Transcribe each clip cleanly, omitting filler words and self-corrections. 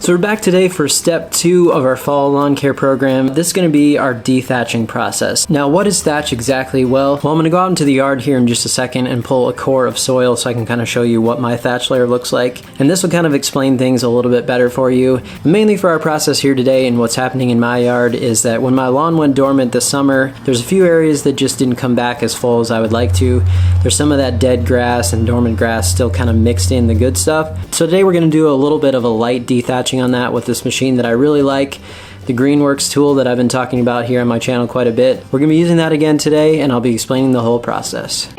So we're back today for step 2 of our fall lawn care program. This is going to be our dethatching process. Now, what is thatch exactly? Well, I'm going to go out into the yard here in just a second and pull a core of soil so I can kind of show you what my thatch layer looks like. And this will kind of explain things a little bit better for you. Mainly for our process here today and what's happening in my yard is that when my lawn went dormant this summer, there's a few areas that just didn't come back as full as I would like to. There's some of that dead grass and dormant grass still kind of mixed in the good stuff. So today we're going to do a little bit of a light dethatching on that with this machine that I really like, the Greenworks tool that I've been talking about here on my channel quite a bit. We're going to be using that again today, and I'll be explaining the whole process.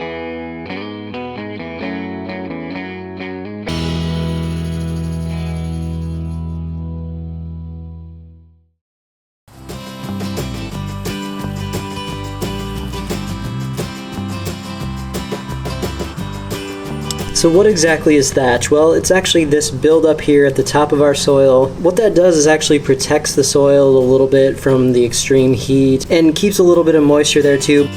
So what exactly is thatch? Well, it's actually this buildup here at the top of our soil. What that does is actually protects the soil a little bit from the extreme heat and keeps a little bit of moisture there too.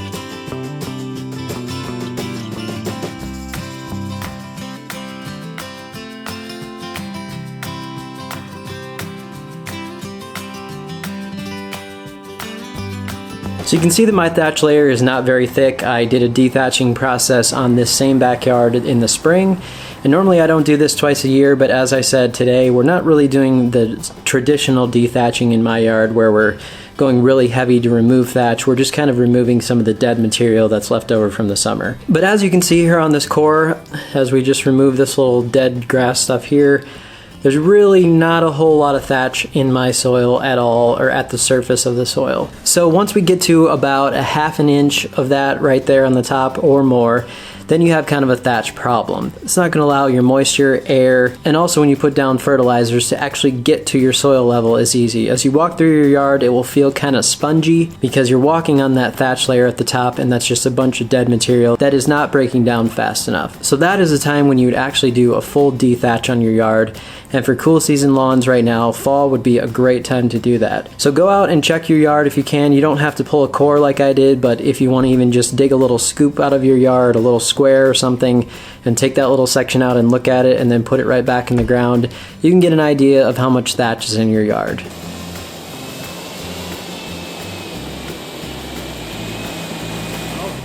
So you can see that my thatch layer is not very thick. I did a dethatching process on this same backyard in the spring, and normally I don't do this twice a year, but as I said today, we're not really doing the traditional dethatching in my yard where we're going really heavy to remove thatch. We're just kind of removing some of the dead material that's left over from the summer. But as you can see here on this core, as we just remove this little dead grass stuff here, there's really not a whole lot of thatch in my soil at all, or at the surface of the soil. So once we get to about a ½ an inch of that right there on the top or more, then you have kind of a thatch problem. It's not going to allow your moisture, air, and also when you put down fertilizers to actually get to your soil level as easy. As you walk through your yard, it will feel kind of spongy because you're walking on that thatch layer at the top, and that's just a bunch of dead material that is not breaking down fast enough. So that is the time when you would actually do a full dethatch on your yard. And for cool season lawns right now, fall would be a great time to do that. So go out and check your yard if you can. You don't have to pull a core like I did, but if you want to even just dig a little scoop out of your yard, a little square or something, and take that little section out and look at it and then put it right back in the ground, you can get an idea of how much thatch is in your yard.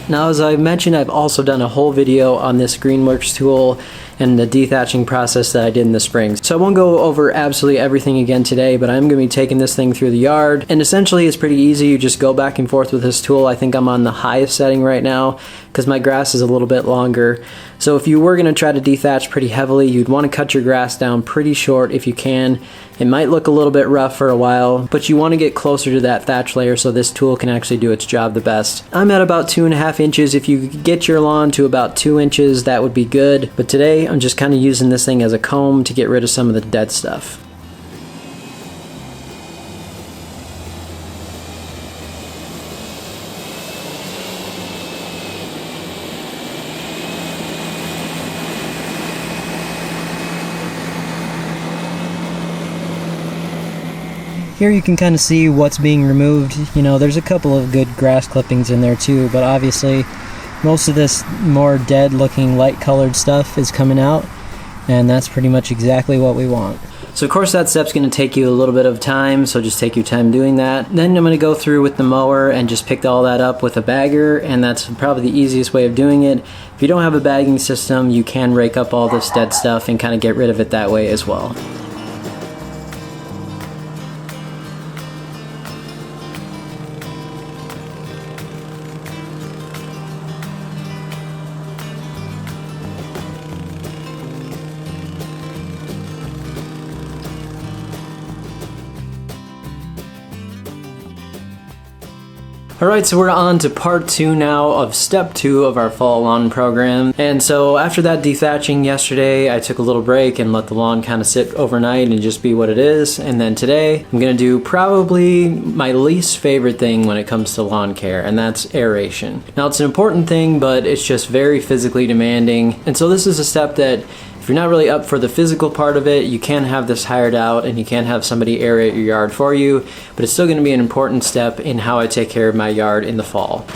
Now, as I mentioned, I've also done a whole video on this Greenworks tool and the dethatching process that I did in the spring. So I won't go over absolutely everything again today, but I'm going to be taking this thing through the yard. And essentially it's pretty easy. You just go back and forth with this tool. I think I'm on the highest setting right now because my grass is a little bit longer. So if you were going to try to dethatch pretty heavily, you'd want to cut your grass down pretty short if you can. It might look a little bit rough for a while, but you want to get closer to that thatch layer so this tool can actually do its job the best. I'm at about 2.5 inches. If you could get your lawn to about 2 inches, that would be good. But today I'm just kind of using this thing as a comb to get rid of some of the dead stuff. Here you can kind of see what's being removed. You know, there's a couple of good grass clippings in there too, but obviously most of this more dead looking light colored stuff is coming out, and that's pretty much exactly what we want. So of course that step's going to take you a little bit of time, so just take your time doing that. Then I'm going to go through with the mower and just pick all that up with a bagger, and that's probably the easiest way of doing it. If you don't have a bagging system, you can rake up all this dead stuff and kind of get rid of it that way as well. Alright, so we're on to part 2 now of step 2 of our fall lawn program. And so after that dethatching yesterday, I took a little break and let the lawn kind of sit overnight and just be what it is. And then today, I'm going to do probably my least favorite thing when it comes to lawn care, and that's aeration. Now, it's an important thing, but it's just very physically demanding. And so this is a step that if you're not really up for the physical part of it, you can have this hired out and you can have somebody aerate your yard for you, but it's still going to be an important step in how I take care of my yard in the fall.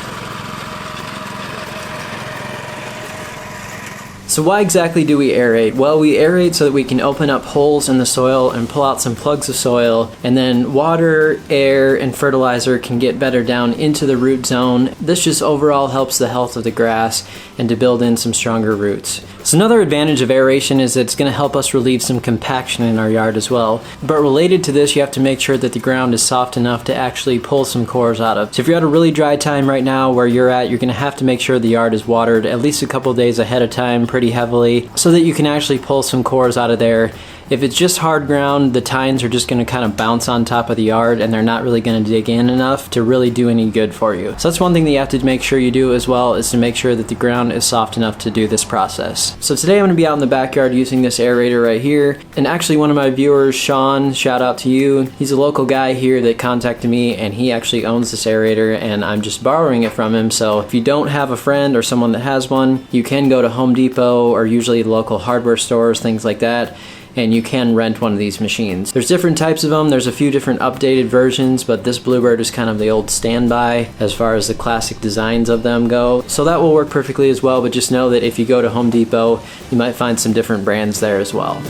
So why exactly do we aerate? Well, we aerate so that we can open up holes in the soil and pull out some plugs of soil, and then water, air, and fertilizer can get better down into the root zone. This just overall helps the health of the grass and to build in some stronger roots. So another advantage of aeration is that it's going to help us relieve some compaction in our yard as well. But related to this, you have to make sure that the ground is soft enough to actually pull some cores out of. So if you're at a really dry time right now where you're at, you're going to have to make sure the yard is watered at least a couple days ahead of time pretty heavily so that you can actually pull some cores out of there. If it's just hard ground, the tines are just going to kind of bounce on top of the yard and they're not really going to dig in enough to really do any good for you. So that's one thing that you have to make sure you do as well, is to make sure that the ground is soft enough to do this process. So today I'm going to be out in the backyard using this aerator right here. And actually one of my viewers, Sean, shout out to you. He's a local guy here that contacted me and he actually owns this aerator and I'm just borrowing it from him. So if you don't have a friend or someone that has one, you can go to Home Depot or usually local hardware stores, things like that, and you can rent one of these machines. There's different types of them. There's a few different updated versions, but this Bluebird is kind of the old standby as far as the classic designs of them go. So that will work perfectly as well, but just know that if you go to Home Depot, you might find some different brands there as well.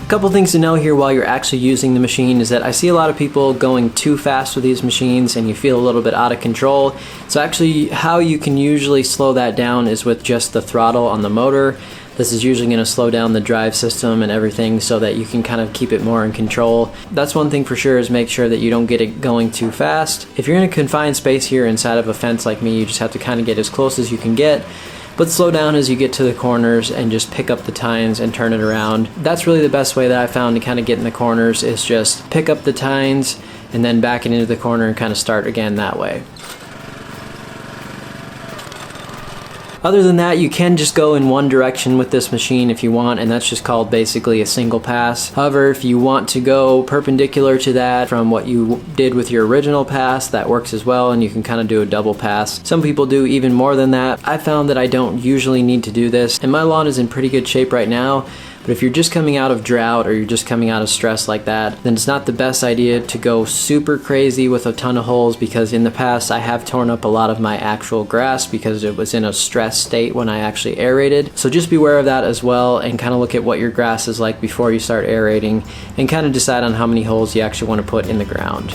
A couple things to know here while you're actually using the machine is that I see a lot of people going too fast with these machines and you feel a little bit out of control. So actually how you can usually slow that down is with just the throttle on the motor. This is usually going to slow down the drive system and everything so that you can kind of keep it more in control. That's one thing for sure, is make sure that you don't get it going too fast. If you're in a confined space here inside of a fence like me, you just have to kind of get as close as you can get. But slow down as you get to the corners and just pick up the tines and turn it around. That's really the best way that I found to kind of get in the corners, is just pick up the tines and then back it into the corner and kind of start again that way. Other than that, you can just go in one direction with this machine if you want, and that's just called basically a single pass. However, if you want to go perpendicular to that from what you did with your original pass, that works as well, and you can kind of do a double pass. Some people do even more than that. I found that I don't usually need to do this, and my lawn is in pretty good shape right now. But if you're just coming out of drought or you're just coming out of stress like that, then it's not the best idea to go super crazy with a ton of holes, because in the past I have torn up a lot of my actual grass because it was in a stress state when I actually aerated. So just beware of that as well, and kind of look at what your grass is like before you start aerating and kind of decide on how many holes you actually want to put in the ground.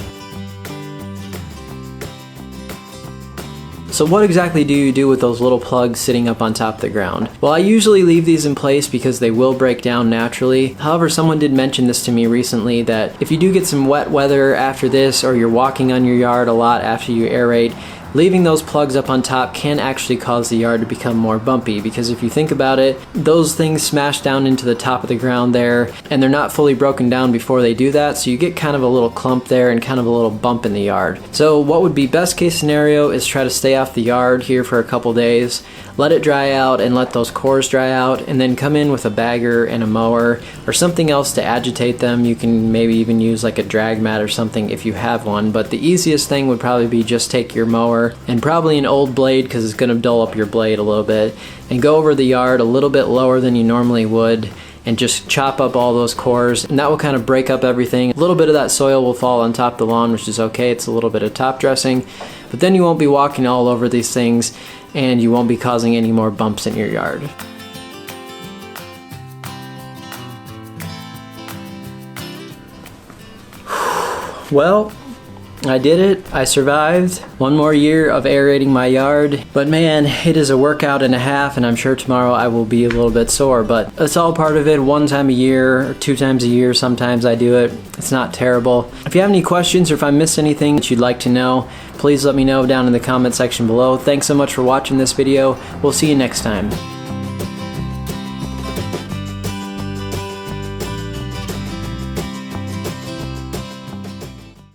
So what exactly do you do with those little plugs sitting up on top of the ground? Well, I usually leave these in place because they will break down naturally. However, someone did mention this to me recently, that if you do get some wet weather after this, or you're walking on your yard a lot after you aerate, leaving those plugs up on top can actually cause the yard to become more bumpy, because if you think about it, those things smash down into the top of the ground there, and they're not fully broken down before they do that, so you get kind of a little clump there and kind of a little bump in the yard. So what would be best case scenario is try to stay off the yard here for a couple days, let it dry out and let those cores dry out, and then come in with a bagger and a mower or something else to agitate them. You can maybe even use like a drag mat or something if you have one, but the easiest thing would probably be just take your mower and probably an old blade, because it's going to dull up your blade a little bit, and go over the yard a little bit lower than you normally would and just chop up all those cores, and that will kind of break up everything. A little bit of that soil will fall on top of the lawn, which is okay. It's a little bit of top dressing, but then you won't be walking all over these things and you won't be causing any more bumps in your yard. Well, I did it. I survived. One more year of aerating my yard. But man, it is a workout and a half, and I'm sure tomorrow I will be a little bit sore. But it's all part of it. One time a year or 2 times a year, sometimes I do it. It's not terrible. If you have any questions or if I missed anything that you'd like to know, please let me know down in the comment section below. Thanks so much for watching this video. We'll see you next time.